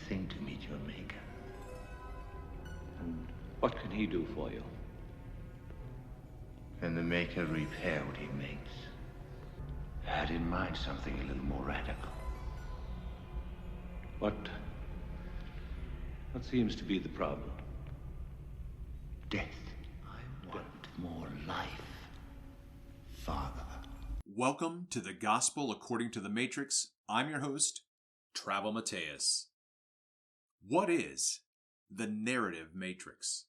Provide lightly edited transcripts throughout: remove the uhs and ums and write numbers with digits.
thing to meet your maker. And what can he do for you? Can the maker repair what he makes? I had in mind something a little more radical. What seems to be the problem? Death. I want more life, Father. Welcome to the Gospel According to the Matrix. I'm your host, Travis Mateus. What is the narrative matrix?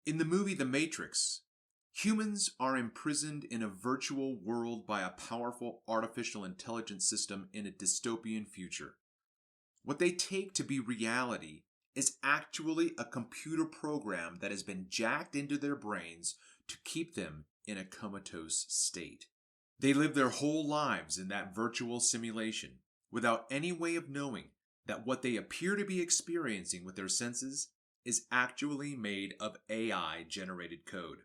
In the movie The Matrix, humans are imprisoned in a virtual world by a powerful artificial intelligence system in a dystopian future. What they take to be reality is actually a computer program that has been jacked into their brains to keep them in a comatose state. They live their whole lives in that virtual simulation without any way of knowing that what they appear to be experiencing with their senses is actually made of AI-generated code.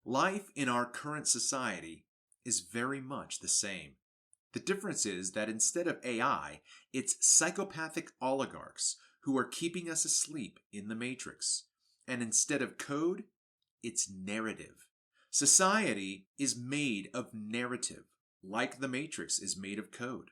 Life in our current society is very much the same. The difference is that instead of AI, it's psychopathic oligarchs who are keeping us asleep in the matrix. And instead of code, it's narrative. Society is made of narrative, like the matrix is made of code.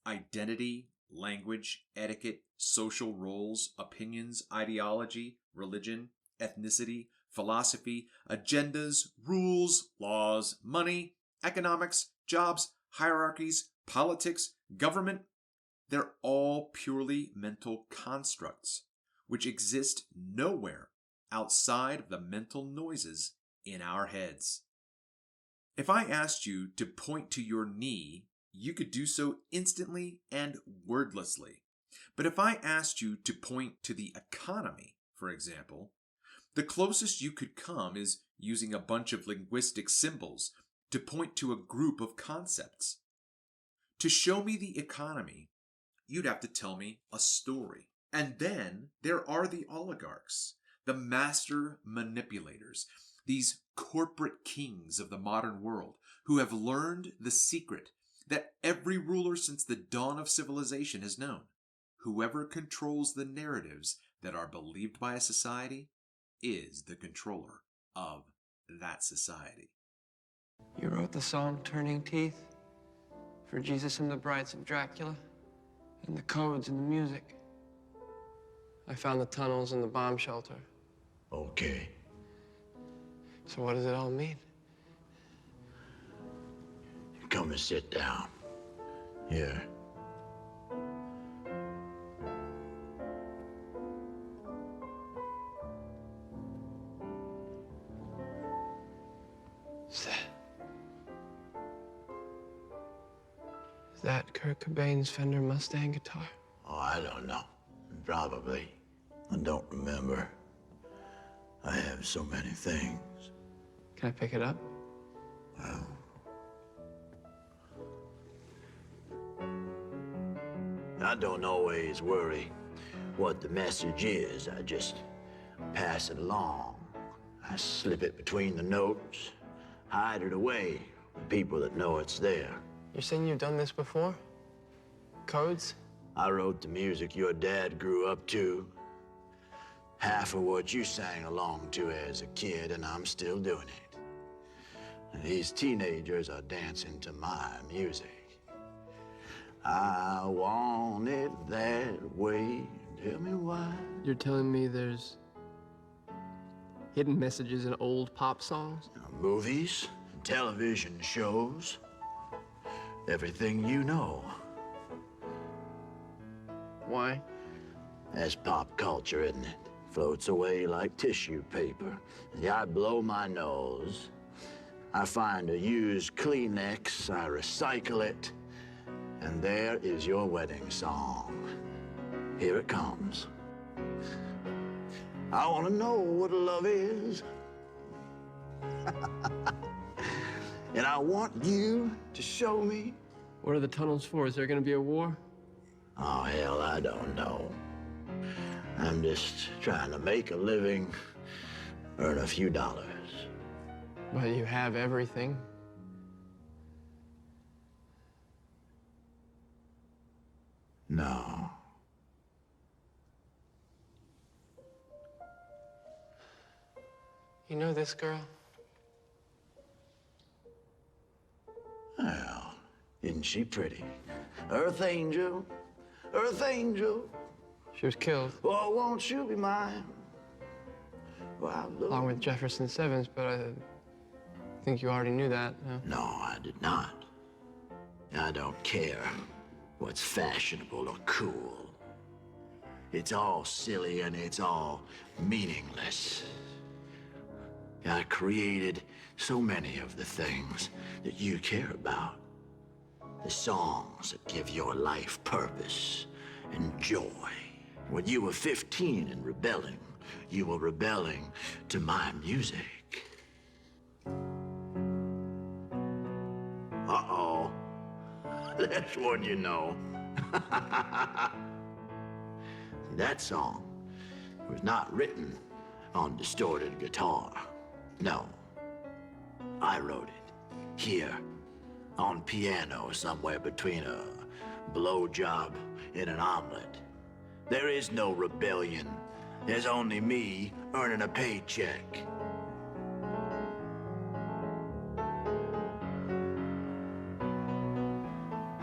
Identity, language, etiquette, social roles, opinions, ideology, religion, ethnicity, philosophy, agendas, rules, laws, money, economics, jobs, hierarchies, politics, government, they're all purely mental constructs, which exist nowhere outside of the mental noises in our heads. If I asked you to point to your knee, you could do so instantly and wordlessly. But if I asked you to point to the economy, for example, the closest you could come is using a bunch of linguistic symbols to point to a group of concepts. To show me the economy, you'd have to tell me a story. And then there are the oligarchs, the master manipulators, these corporate kings of the modern world who have learned the secret that every ruler since the dawn of civilization has known. Whoever controls the narratives that are believed by a society is the controller of that society. You wrote the song Turning Teeth for Jesus and the Brides of Dracula, and the codes and the music. I found the tunnels and the bomb shelter. Okay. So what does it all mean? You come and sit down. Here. Is that Kurt Cobain's Fender Mustang guitar? Oh, I don't know. Probably. I don't remember. I have so many things. Can I pick it up? Well... I don't always worry what the message is. I just pass it along. I slip it between the notes, hide it away from people that know it's there. You're saying you've done this before? Codes? I wrote the music your dad grew up to. Half of what you sang along to as a kid, and I'm still doing it. And these teenagers are dancing to my music. I want it that way. Tell me why. You're telling me there's hidden messages in old pop songs? Movies, television shows, everything you know. Why? That's pop culture, isn't it? Floats away like tissue paper. Yeah, I blow my nose. I find a used Kleenex, I recycle it, and there is your wedding song. Here it comes. I want to know what love is. And I want you to show me. What are the tunnels for? Is there gonna be a war? Oh, hell, I don't know. I'm just trying to make a living, earn a few dollars. But you have everything. No, You know this girl? Well, isn't she pretty? Earth angel, earth angel. She was killed, Oh, won't you be mine? Well, look. along with Jefferson Sevens, but I think you already knew that, no? No, I did not. I don't care what's fashionable or cool. It's all silly and it's all meaningless. I created so many of the things that you care about. The songs that give your life purpose and joy. When you were 15 and rebelling, you were rebelling to my music. Uh-oh. That's one you know. That song was not written on distorted guitar. No. I wrote it here on piano somewhere between a blowjob and an omelet. There is no rebellion. There's only me earning a paycheck.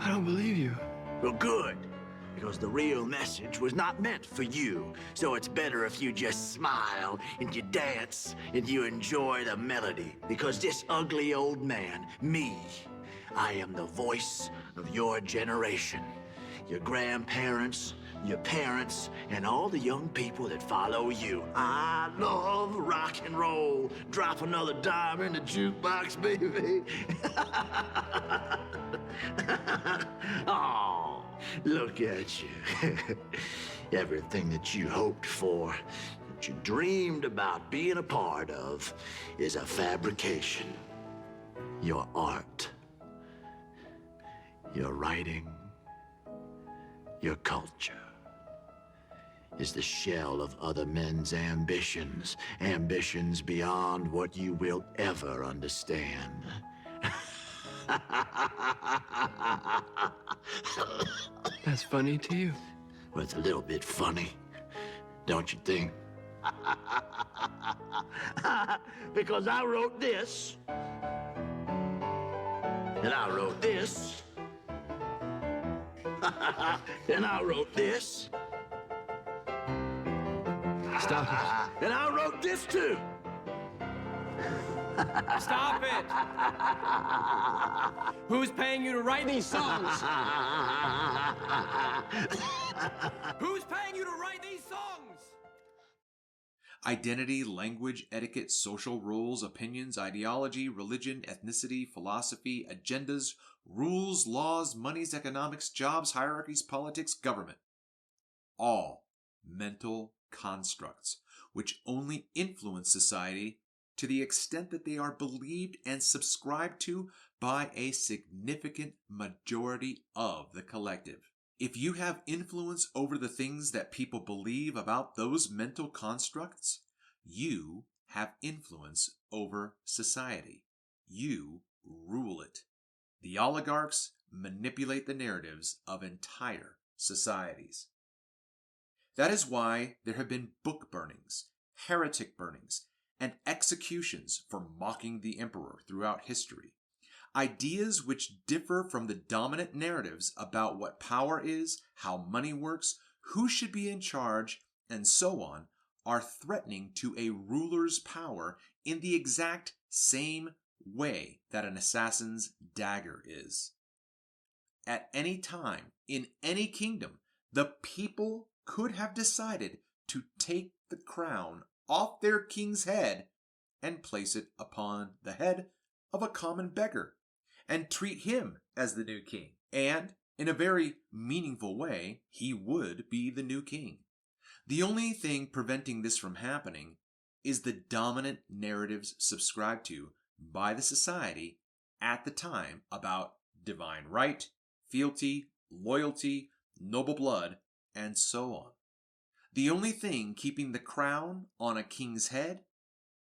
I don't believe you. Well, good, because the real message was not meant for you. So it's better if you just smile and you dance and you enjoy the melody. Because this ugly old man, me, I am the voice of your generation. Your grandparents, your parents, and all the young people that follow you. I love rock and roll. Drop another dime in the jukebox, baby. Oh, look at you. Everything that you hoped for, that you dreamed about being a part of, is a fabrication. Your art, your writing, your culture is the shell of other men's ambitions, ambitions beyond what you will ever understand. That's funny to you. Well, it's a little bit funny, don't you think? Because I wrote this, and I wrote this, and I wrote this, Stop it. and I wrote this too. Stop it! Who's paying you to write these songs? Who's paying you to write these songs? Identity, language, etiquette, social rules, opinions, ideology, religion, ethnicity, philosophy, agendas, rules, laws, monies, economics, jobs, hierarchies, politics, government. All mental constructs which only influence society to the extent that they are believed and subscribed to by a significant majority of the collective. If you have influence over the things that people believe about those mental constructs, you have influence over society. You rule it. The oligarchs manipulate the narratives of entire societies. That is why there have been book burnings, heretic burnings, and executions for mocking the emperor throughout history. Ideas which differ from the dominant narratives about what power is, how money works, who should be in charge, and so on, are threatening to a ruler's power in the exact same way that an assassin's dagger is. At any time, in any kingdom, the people could have decided to take the crown off their king's head and place it upon the head of a common beggar and treat him as the new king. And in a very meaningful way, he would be the new king. The only thing preventing this from happening is the dominant narratives subscribed to by the society at the time about divine right, fealty, loyalty, noble blood, and so on. The only thing keeping the crown on a king's head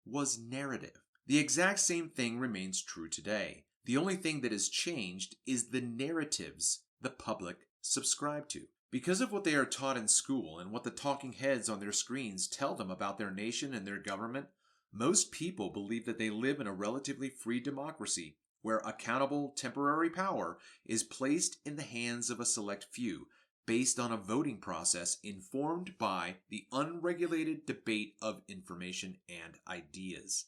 was narrative. The exact same thing remains true today. The only thing that has changed is the narratives the public subscribe to. Because of what they are taught in school and what the talking heads on their screens tell them about their nation and their government, Most people believe that they live in a relatively free democracy where accountable temporary power is placed in the hands of a select few based on a voting process informed by the unregulated debate of information and ideas.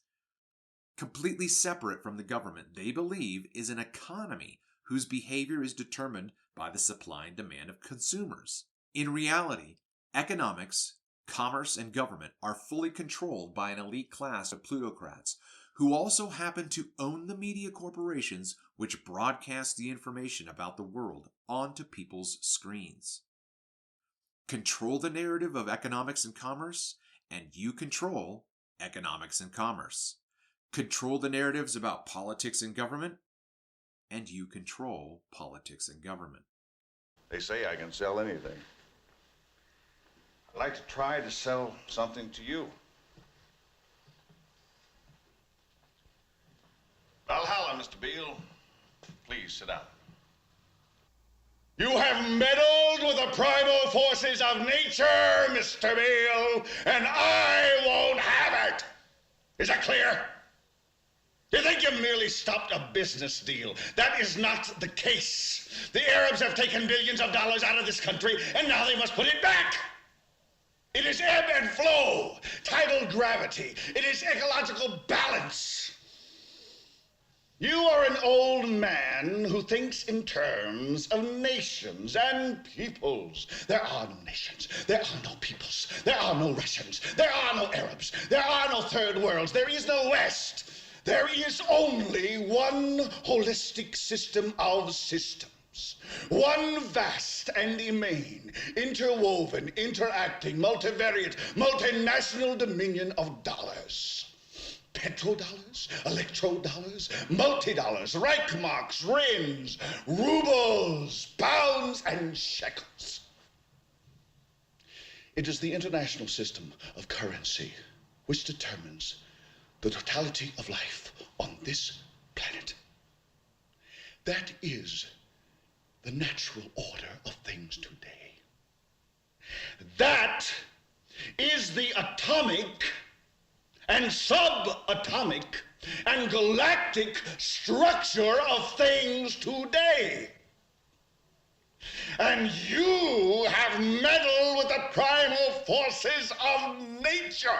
Completely separate from the government, they believe is an economy whose behavior is determined by the supply and demand of consumers. In reality, economics, commerce, and government are fully controlled by an elite class of plutocrats who also happen to own the media corporations which broadcast the information about the world onto people's screens. Control the narrative of economics and commerce, and you control economics and commerce. Control the narratives about politics and government, and you control politics and government. They say I can sell anything. I'd like to try to sell something to you. Valhalla, Mr. Beale. Please sit down. You have meddled with the primal forces of nature, Mr. Beale, and I won't have it. Is that clear? You think you merely stopped a business deal? That is not the case. The Arabs have taken billions of dollars out of this country, and now they must put it back. It is ebb and flow, tidal gravity. It is ecological balance. You are an old man who thinks in terms of nations and peoples. There are no nations. There are no peoples. There are no Russians. There are no Arabs. There are no third worlds. There is no West. There is only one holistic system of systems. One vast and immane, interwoven, interacting, multivariate, multinational dominion of dollars. Petrodollars, electrodollars, multi-dollars, Reichmarks, rins, rubles, pounds, and shekels. It is the international system of currency which determines the totality of life on this planet. That is the natural order of things today. That is the atomic and subatomic and galactic structure of things today. And you have meddled with the primal forces of nature.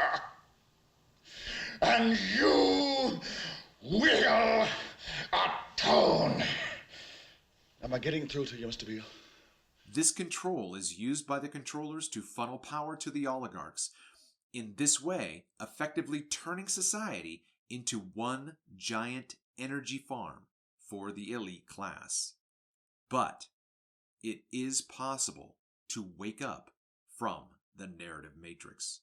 And you will atone. Am I getting through to you, Mr. Beale? This control is used by the controllers to funnel power to the oligarchs, in this way effectively turning society into one giant energy farm for the elite class. But it is possible to wake up from the narrative matrix.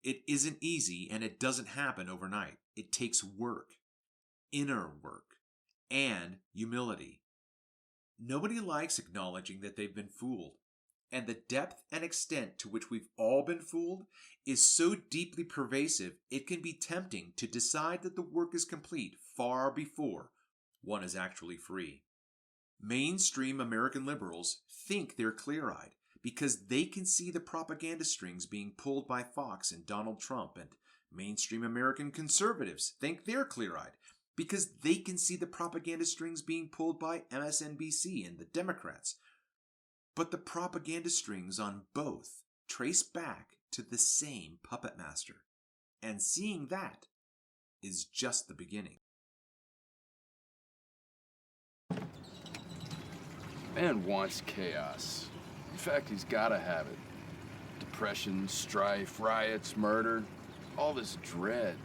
It isn't easy, and it doesn't happen overnight. It takes work, inner work, and humility. Nobody likes acknowledging that they've been fooled, and the depth and extent to which we've all been fooled is so deeply pervasive it can be tempting to decide that the work is complete far before one is actually free. Mainstream American liberals think they're clear-eyed because they can see the propaganda strings being pulled by Fox and Donald Trump, and mainstream American conservatives think they're clear-eyed because they can see the propaganda strings being pulled by MSNBC and the Democrats. But the propaganda strings on both trace back to the same puppet master, and seeing that is just the beginning. Man wants chaos. In fact, he's gotta have it. Depression, strife, riots, murder, all this dread.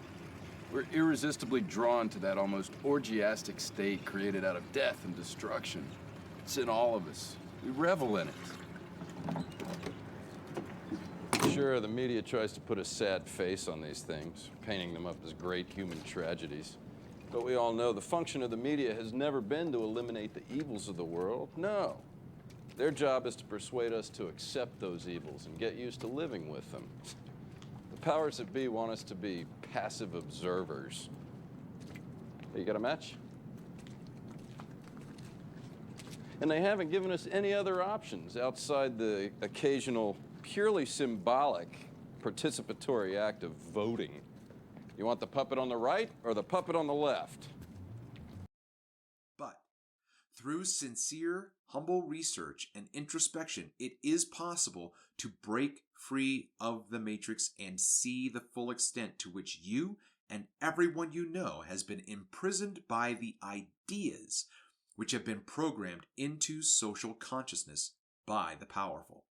We're irresistibly drawn to that almost orgiastic state created out of death and destruction. It's in all of us. We revel in it. Sure, the media tries to put a sad face on these things, painting them up as great human tragedies. But we all know the function of the media has never been to eliminate the evils of the world. No. Their job is to persuade us to accept those evils and get used to living with them. The powers that be want us to be passive observers. Hey, you got a match? And they haven't given us any other options outside the occasional, purely symbolic participatory act of voting. You want the puppet on the right or the puppet on the left? But through sincere, humble research and introspection, it is possible to break free of the matrix and see the full extent to which you and everyone you know has been imprisoned by the ideas which have been programmed into social consciousness by the powerful.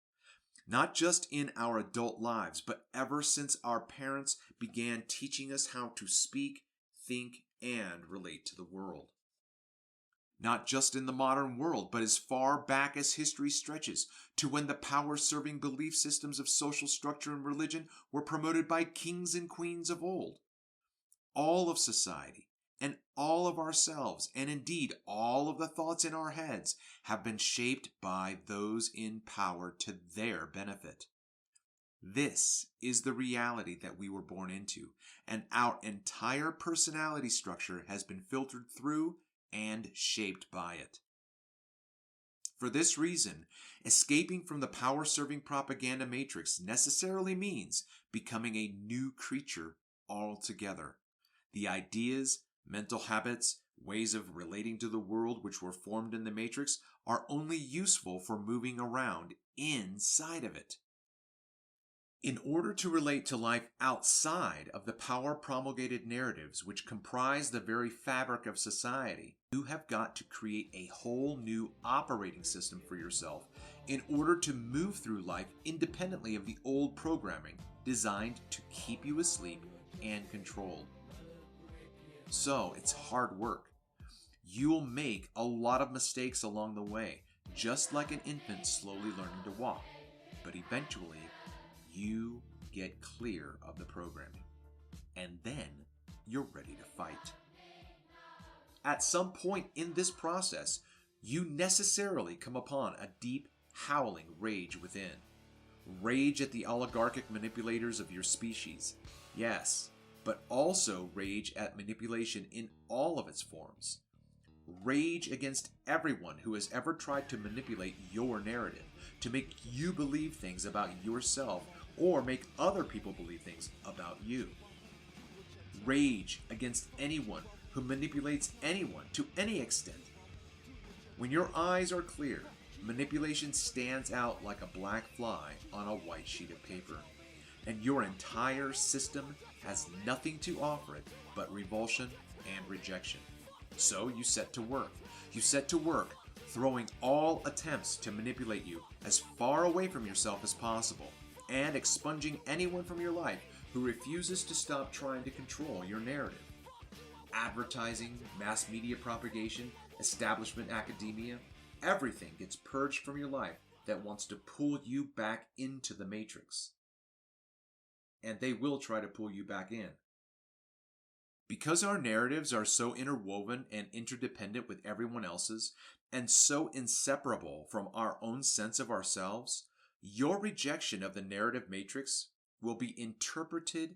Not just in our adult lives, but ever since our parents began teaching us how to speak, think, and relate to the world. Not just in the modern world, but as far back as history stretches, to when the power-serving belief systems of social structure and religion were promoted by kings and queens of old. All of society, and all of ourselves, and indeed all of the thoughts in our heads, have been shaped by those in power to their benefit. This is the reality that we were born into, and our entire personality structure has been filtered through and shaped by it. For this reason, escaping from the power-serving propaganda matrix necessarily means becoming a new creature altogether. The ideas, mental habits, ways of relating to the world which were formed in the matrix are only useful for moving around inside of it. In order to relate to life outside of the power-promulgated narratives which comprise the very fabric of society, you have got to create a whole new operating system for yourself in order to move through life independently of the old programming designed to keep you asleep and controlled. So it's hard work. You'll make a lot of mistakes along the way, just like an infant slowly learning to walk. But eventually, you get clear of the programming. And then you're ready to fight. At some point in this process, you necessarily come upon a deep, howling rage within. Rage at the oligarchic manipulators of your species. Yes, but also rage at manipulation in all of its forms. Rage against everyone who has ever tried to manipulate your narrative, to make you believe things about yourself or make other people believe things about you. Rage against anyone who manipulates anyone to any extent. When your eyes are clear, manipulation stands out like a black fly on a white sheet of paper, and your entire system has nothing to offer it but revulsion and rejection. So you set to work. You set to work, throwing all attempts to manipulate you as far away from yourself as possible, and expunging anyone from your life who refuses to stop trying to control your narrative. Advertising, mass media propagation, establishment academia, everything gets purged from your life that wants to pull you back into the matrix. And they will try to pull you back in. Because our narratives are so interwoven and interdependent with everyone else's, and so inseparable from our own sense of ourselves, your rejection of the narrative matrix will be interpreted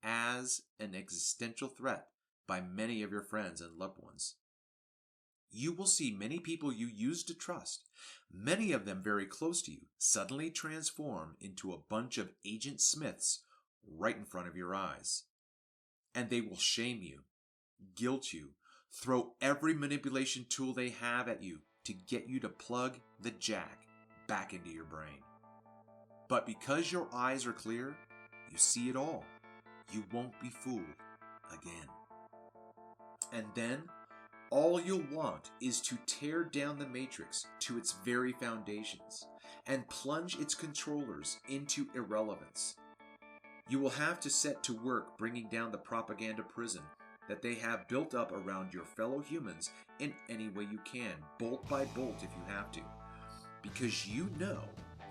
as an existential threat by many of your friends and loved ones. You will see many people you used to trust, many of them very close to you, suddenly transform into a bunch of Agent Smiths right in front of your eyes. And they will shame you, guilt you, throw every manipulation tool they have at you to get you to plug the jack back into your brain. But because your eyes are clear, you see it all. You won't be fooled again. And then, all you'll want is to tear down the matrix to its very foundations and plunge its controllers into irrelevance. You will have to set to work bringing down the propaganda prison that they have built up around your fellow humans in any way you can, bolt by bolt if you have to. Because you know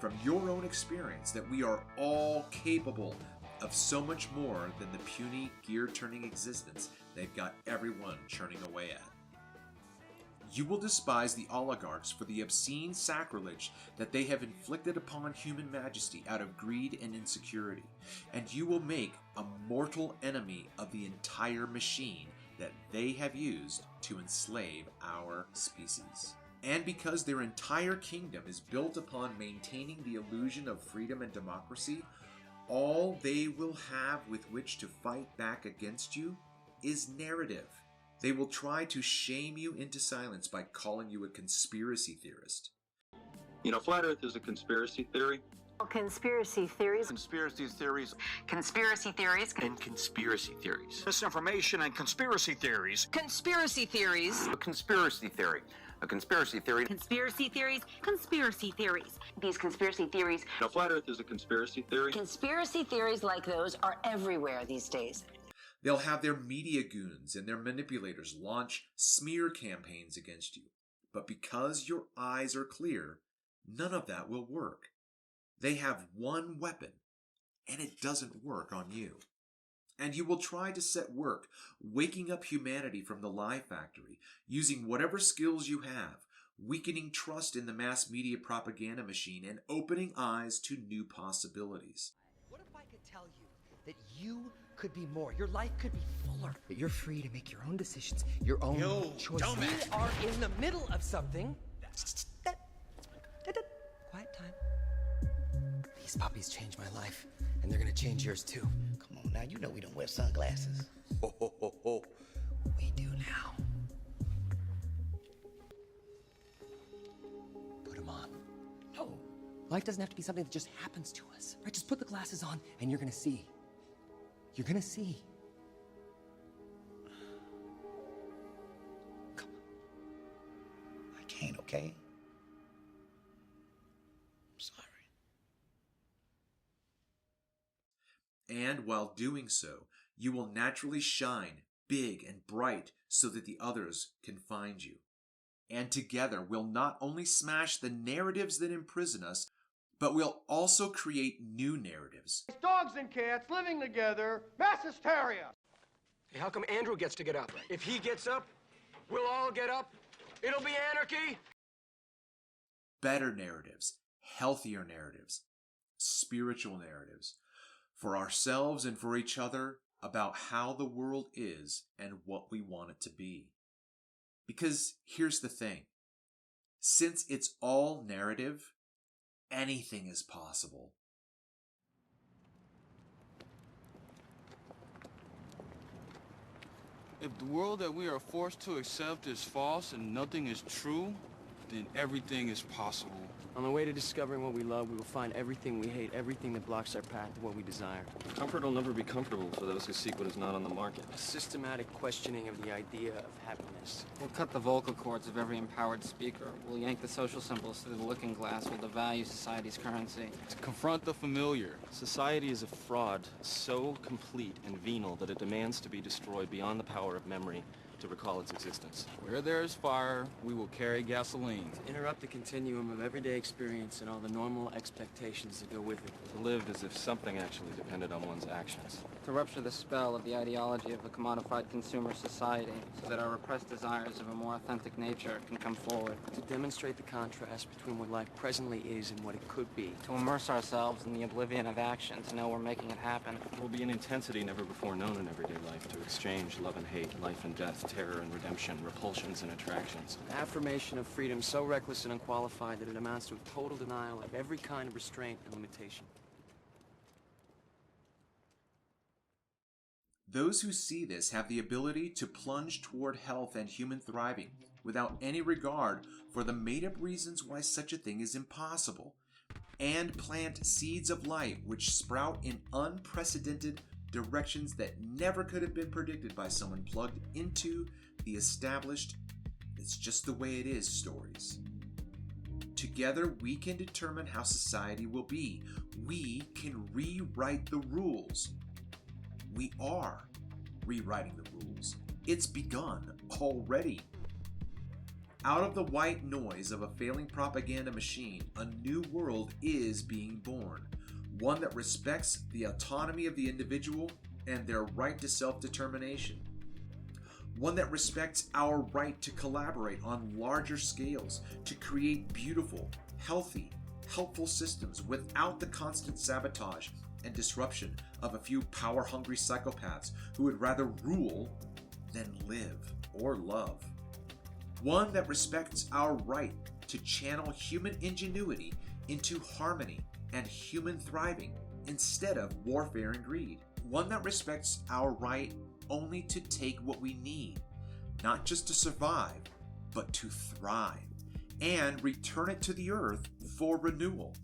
from your own experience that we are all capable of so much more than the puny, gear-turning existence they've got everyone churning away at. You will despise the oligarchs for the obscene sacrilege that they have inflicted upon human majesty out of greed and insecurity, and you will make a mortal enemy of the entire machine that they have used to enslave our species. And because their entire kingdom is built upon maintaining the illusion of freedom and democracy, all they will have with which to fight back against you is narrative. They will try to shame you into silence by calling you a conspiracy theorist. You know, flat Earth is a conspiracy theory. Conspiracy theories. Conspiracy theories. Conspiracy theories. And conspiracy theories. Misinformation and conspiracy theories. Conspiracy theories. A conspiracy theory. A conspiracy theory. Conspiracy theories. Conspiracy theories. These conspiracy theories. You know, flat Earth is a conspiracy theory. Conspiracy theories like those are everywhere these days. They'll have their media goons and their manipulators launch smear campaigns against you. But because your eyes are clear, none of that will work. They have one weapon, and it doesn't work on you. And you will try to set work, waking up humanity from the lie factory, using whatever skills you have, weakening trust in the mass media propaganda machine, and opening eyes to new possibilities. What if I could tell you that you could be more, your life could be fuller, that you're free to make your own decisions, your own choices? We are in the middle of something. Quiet time. These puppies changed my life, and they're gonna change yours too. Come on now, you know we don't wear sunglasses. Ho, ho, ho, ho. We do now. Put them on. No. Life doesn't have to be something that just happens to us. Right? Just put the glasses on, and you're gonna see. You're gonna see. Come on. I can't, okay? I'm sorry. And while doing so, you will naturally shine big and bright so that the others can find you. And together we'll not only smash the narratives that imprison us, but we'll also create new narratives. Dogs and cats living together, mass hysteria. Hey, how come Andrew gets to get up? If he gets up, we'll all get up. It'll be anarchy. Better narratives, healthier narratives, spiritual narratives, for ourselves and for each other about how the world is and what we want it to be. Because here's the thing. Since it's all narrative, anything is possible. If the world that we are forced to accept is false and nothing is true, then everything is possible. On the way to discovering what we love, we will find everything we hate, everything that blocks our path to what we desire. Comfort will never be comfortable for those who seek what is not on the market. A systematic questioning of the idea of happiness. We'll cut the vocal cords of every empowered speaker. We'll yank the social symbols through the looking glass. We'll devalue society's currency. To confront the familiar. Society is a fraud so complete and venal that it demands to be destroyed beyond the power of memory to recall its existence. Where there is fire, we will carry gasoline. To interrupt the continuum of everyday experience and all the normal expectations that go with it. To live as if something actually depended on one's actions. To rupture the spell of the ideology of a commodified consumer society so that our repressed desires of a more authentic nature can come forward. To demonstrate the contrast between what life presently is and what it could be. To immerse ourselves in the oblivion of action, to know we're making it happen. There will be an intensity never before known in everyday life to exchange love and hate, life and death, terror and redemption, repulsions and attractions. An affirmation of freedom so reckless and unqualified that it amounts to a total denial of every kind of restraint and limitation. Those who see this have the ability to plunge toward health and human thriving without any regard for the made-up reasons why such a thing is impossible, and plant seeds of light which sprout in unprecedented directions that never could have been predicted by someone plugged into the established "it's just the way it is" stories. Together we can determine how society will be. We can rewrite the rules. We are rewriting the rules. It's begun already. Out of the white noise of a failing propaganda machine, a new world is being born. One that respects the autonomy of the individual and their right to self-determination. One that respects our right to collaborate on larger scales, to create beautiful, healthy, helpful systems without the constant sabotage and disruption of a few power-hungry psychopaths who would rather rule than live or love. One that respects our right to channel human ingenuity into harmony and human thriving instead of warfare and greed. One that respects our right only to take what we need, not just to survive, but to thrive, and return it to the earth for renewal.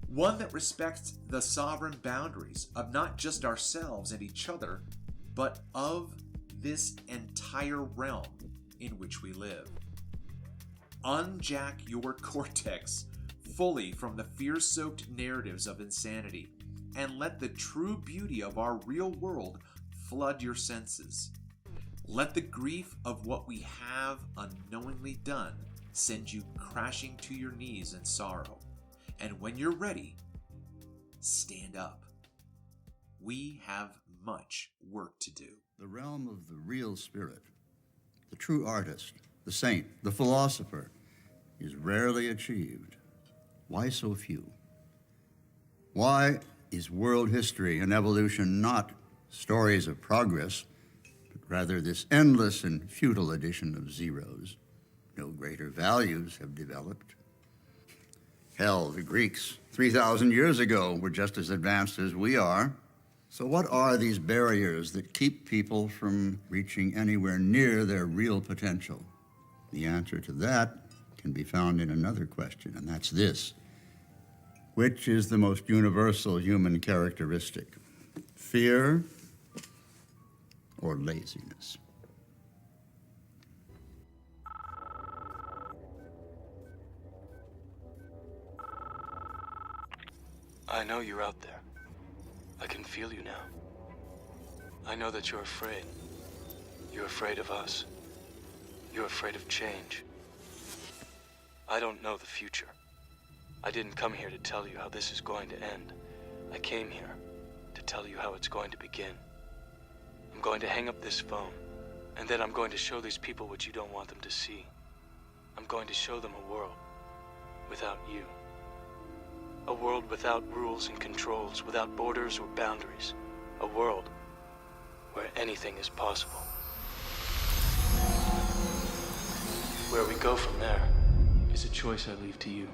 One that respects the sovereign boundaries of not just ourselves and each other, but of this entire realm in which we live. Unjack your cortex fully from the fear-soaked narratives of insanity, and let the true beauty of our real world flood your senses. Let the grief of what we have unknowingly done send you crashing to your knees in sorrow. And when you're ready, stand up. We have much work to do. The realm of the real spirit, the true artist, the saint, the philosopher, is rarely achieved. Why so few? Why is world history and evolution not stories of progress, but rather this endless and futile addition of zeros? No greater values have developed. Hell, the Greeks 3,000 years ago were just as advanced as we are. So what are these barriers that keep people from reaching anywhere near their real potential? The answer to that can be found in another question, and that's this. Which is the most universal human characteristic? Fear or laziness? I know you're out there. I can feel you now. I know that you're afraid. You're afraid of us. You're afraid of change. I don't know the future. I didn't come here to tell you how this is going to end. I came here to tell you how it's going to begin. I'm going to hang up this phone, and then I'm going to show these people what you don't want them to see. I'm going to show them a world without you. A world without rules and controls, without borders or boundaries. A world where anything is possible. Where we go from there is a choice I leave to you.